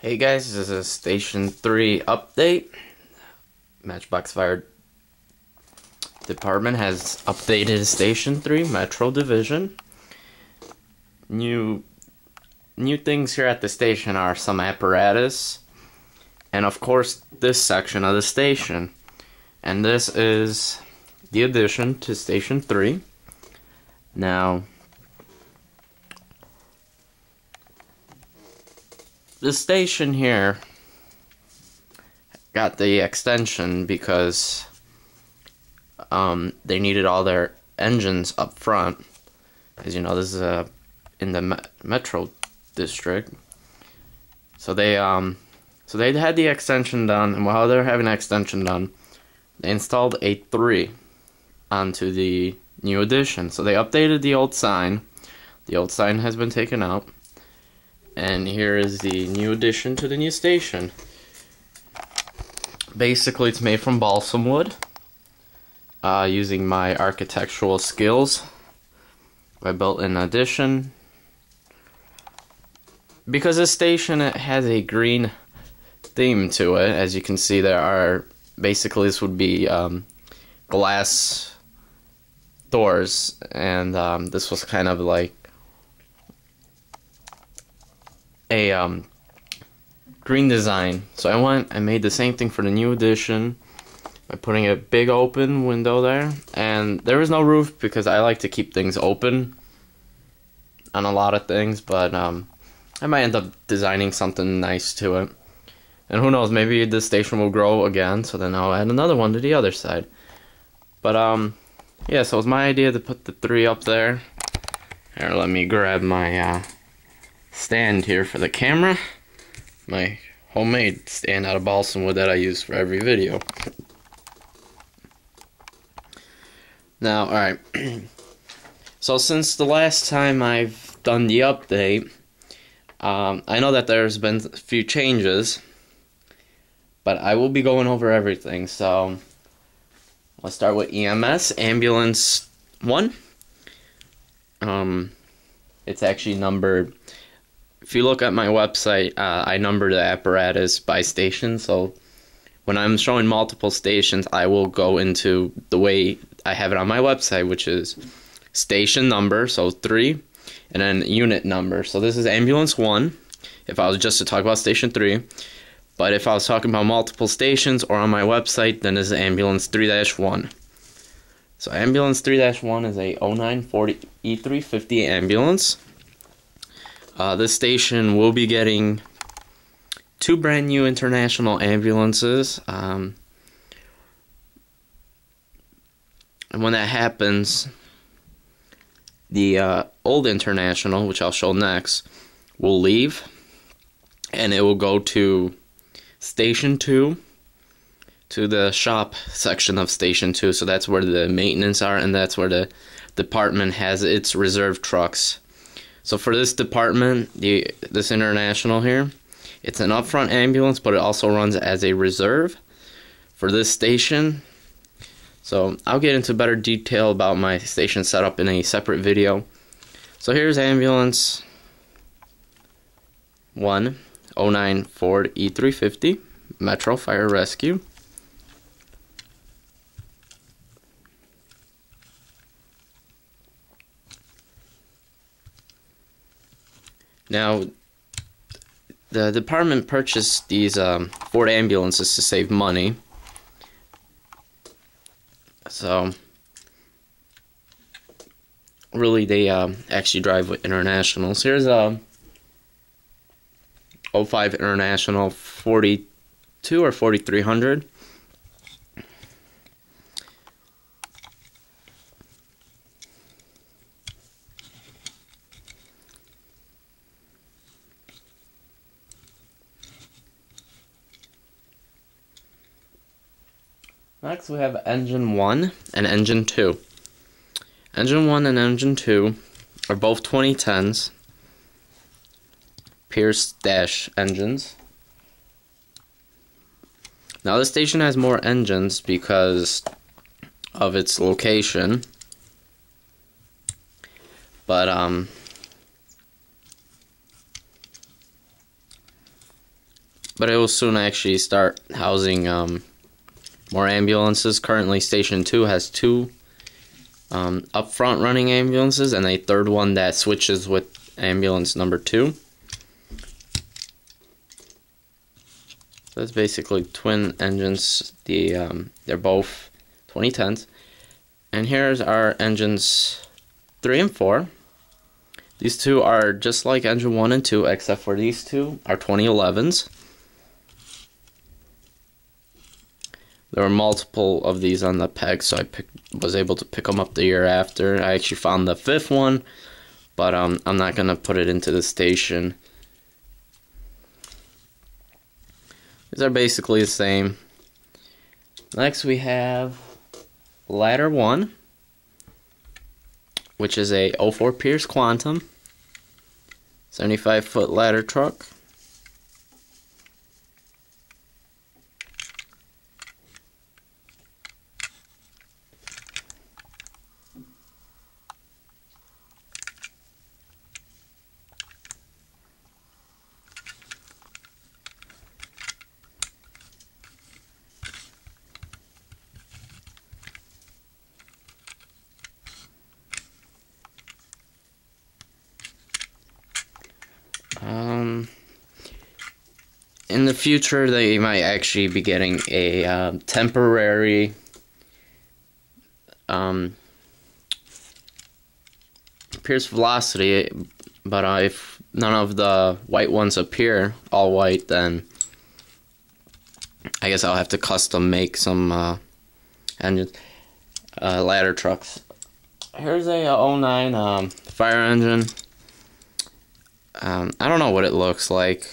Hey guys, this is a Station 3 update. Matchbox Fire Department has updated Station 3 Metro Division. New things here at the station are some apparatus, and of course this section of the station. And this is the addition to Station 3. Now, the station here got the extension because they needed all their engines up front. As you know, this is in the metro district. So they had the extension done, and while they're having the extension done, they installed a 3 onto the new addition. So they updated the old sign. The old sign has been taken out. And here is the new addition to the new station. Basically, it's made from balsam wood. Using my architectural skills, I built an addition. Because this station, it has a green theme to it. As you can see, there are basically, this would be glass doors, and this was kind of like a green design. So I made the same thing for the new addition by putting a big open window there, and there is no roof because I like to keep things open on a lot of things, but I might end up designing something nice to it. And who knows, maybe this station will grow again, so then I'll add another one to the other side. But yeah, so it was my idea to put the 3 up there. Here, let me grab my stand here for the camera. My homemade stand out of balsam wood that I use for every video. Now, alright. So since the last time I've done the update, I know that there's been a few changes, but I will be going over everything. So let's start with EMS, Ambulance 1. It's actually numbered. If you look at my website, I number the apparatus by station, so when I'm showing multiple stations, I will go into the way I have it on my website, which is station number, so 3, and then unit number. So this is Ambulance 1, if I was just to talk about Station 3, but if I was talking about multiple stations or on my website, then this is Ambulance 3-1. So Ambulance 3-1 is a 09 Ford E350 ambulance. This station will be getting 2 brand new international ambulances. And when that happens, the old international, which I'll show next, will leave, and it will go to Station 2, to the shop section of Station 2. So that's where the maintenance are, and that's where the department has its reserve trucks. So for this department, this international here, it's an upfront ambulance, but it also runs as a reserve for this station. So I'll get into better detail about my station setup in a separate video. So here's Ambulance 1, 09 Ford E350, Metro Fire Rescue. Now, the department purchased these Ford ambulances to save money. So, really, they actually drive with internationals. Here's a 05 International 42 or 4300. Next, we have Engine 1 and Engine 2. Engine 1 and Engine 2 are both 2010s Pierce dash engines. Now, this station has more engines because of its location, but but it will soon actually start housing more ambulances. Currently, Station 2 has 2 up front running ambulances and a third one that switches with ambulance number 2. So that's basically twin engines. They're both 2010s. And here's our engines 3 and 4. These two are just like engine 1 and 2, except for these two are 2011s. There were multiple of these on the peg, so I was able to pick them up the year after. I actually found the 5th one, but I'm not going to put it into the station. These are basically the same. Next we have Ladder 1, which is a 04 Pierce Quantum, 75-foot ladder truck. In the future, they might actually be getting a temporary Pierce velocity, but if none of the white ones appear all white, then I guess I'll have to custom make some engines, ladder trucks. Here's a 09 fire engine. I don't know what it looks like,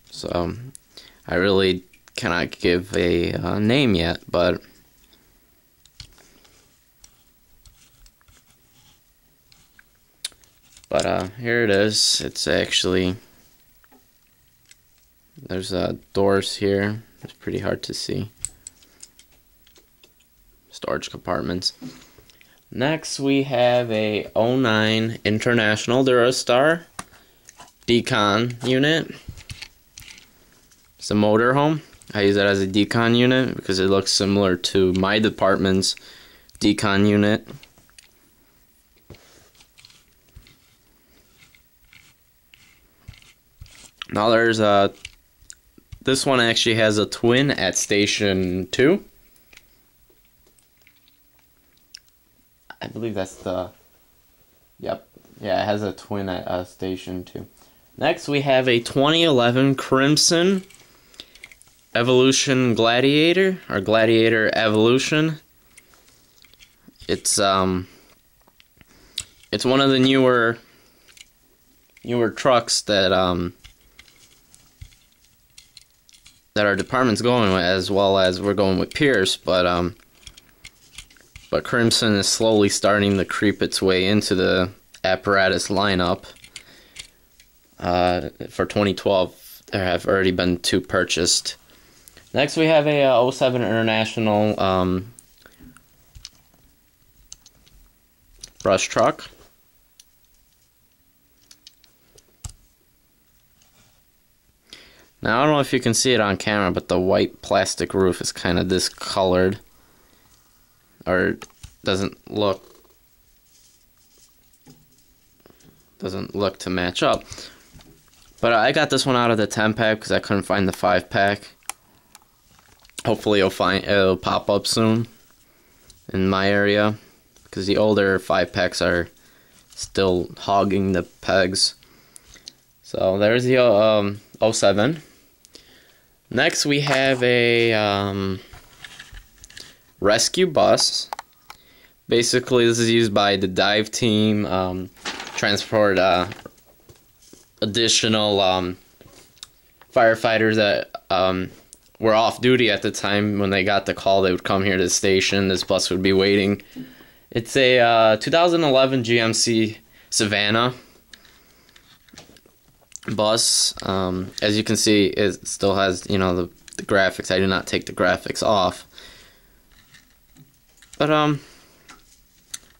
so I really cannot give a name yet, but here it is. It's actually, there's doors here. It's pretty hard to see. Storage compartments. Next we have a 09 International Durastar Decon unit. It's a motorhome. I use it as a Decon unit because it looks similar to my department's Decon unit. Now there's this one actually has a twin at Station 2. I believe that's the, yep, yeah, it has a twin at Station 2. Next we have a 2011 Crimson Evolution Gladiator, or Gladiator Evolution. It's one of the newer trucks that our department's going with, as well as we're going with Pierce, but Crimson is slowly starting to creep its way into the Apparatus lineup. For 2012, there have already been 2 purchased. Next, we have a 07 International brush truck. Now, I don't know if you can see it on camera, but the white plastic roof is kind of discolored, or doesn't look to match up. But I got this one out of the 10-pack because I couldn't find the 5-pack. Hopefully it'll pop up soon in my area, because the older 5-packs are still hogging the pegs. So there's the 07. Next we have a rescue bus. Basically, this is used by the dive team, transport additional firefighters that were off duty at the time. When they got the call, they would come here to the station. This bus would be waiting. It's a 2011 GMC Savana bus. As you can see, it still has, you know, the graphics. I did not take the graphics off, but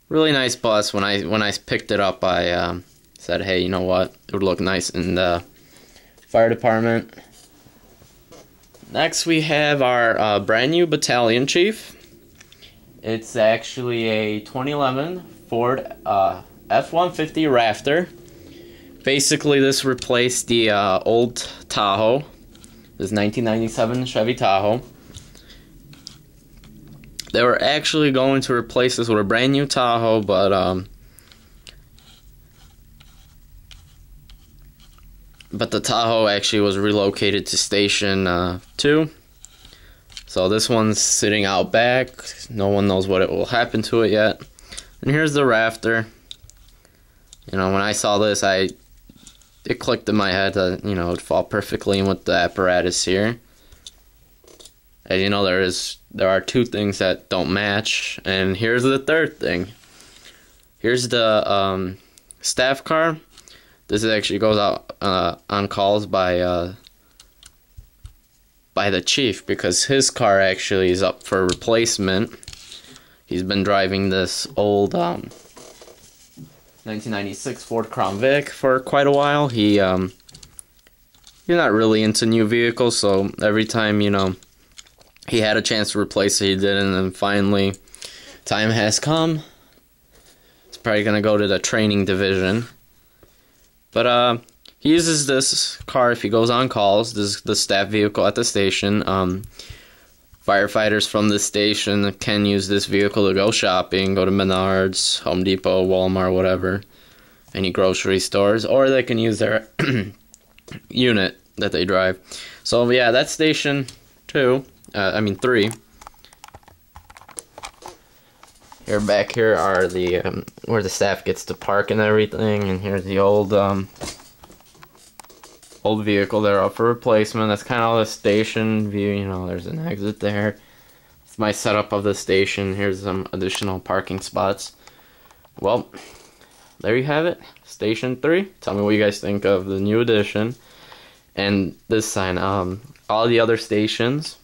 really nice bus. When I picked it up, I said, hey, you know what, it would look nice in the fire department. Next, we have our brand new Battalion Chief. It's actually a 2011 Ford F-150 Raptor. Basically, this replaced the old Tahoe. This 1997 Chevy Tahoe. They were actually going to replace this with a brand new Tahoe, but the Tahoe actually was relocated to Station 2. So this one's sitting out back. No one knows what it will happen to it yet. And here's the Raptor. You know, when I saw this, it clicked in my head that, you know, it would fall perfectly in with the Apparatus here. As you know, there are two things that don't match, and here's the third thing. Here's the staff car. This actually goes out on calls by the chief, because his car actually is up for replacement. He's been driving this old 1996 Ford Crown Vic for quite a while. He's not really into new vehicles, so every time, you know, he had a chance to replace it, he did, and then finally, time has come. It's probably gonna go to the training division. But he uses this car if he goes on calls. This is the staff vehicle at the station. Firefighters from the station can use this vehicle to go shopping, go to Menards, Home Depot, Walmart, whatever, any grocery stores, or they can use their unit that they drive. So yeah, that's Station 3. Here, back here are the where the staff gets to park and everything, and here's the old vehicle there up for replacement. That's kind of the station view. You know, there's an exit there. It's my setup of the station. Here's some additional parking spots. Well, there you have it, Station 3. Tell me what you guys think of the new addition and this sign. All the other stations,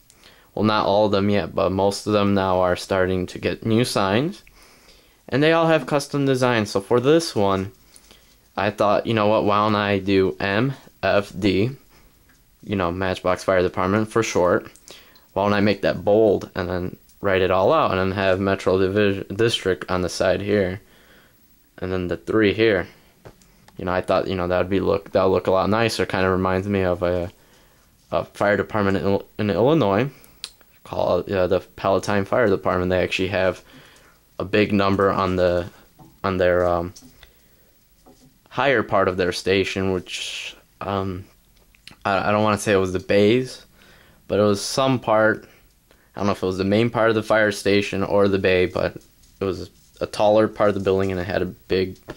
well, not all of them yet, but most of them now are starting to get new signs, and they all have custom designs. So for this one, I thought, you know what, why don't I do MFD, you know, Matchbox Fire Department for short. Why don't I make that bold and then write it all out, and then have Metro District on the side here, and then the 3 here. You know, I thought, you know, that'll look a lot nicer. Kind of reminds me of a fire department in Illinois called the Palatine Fire Department. They actually have a big number on their higher part of their station, which I don't want to say it was the bays, but it was some part. I don't know if it was the main part of the fire station or the bay, but it was a taller part of the building, and it had a big, I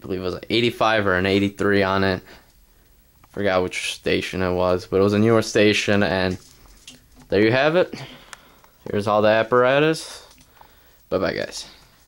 believe it was an 85 or an 83 on it. Forgot which station it was, but it was a newer station, and there you have it. Here's all the apparatus. Bye-bye, guys.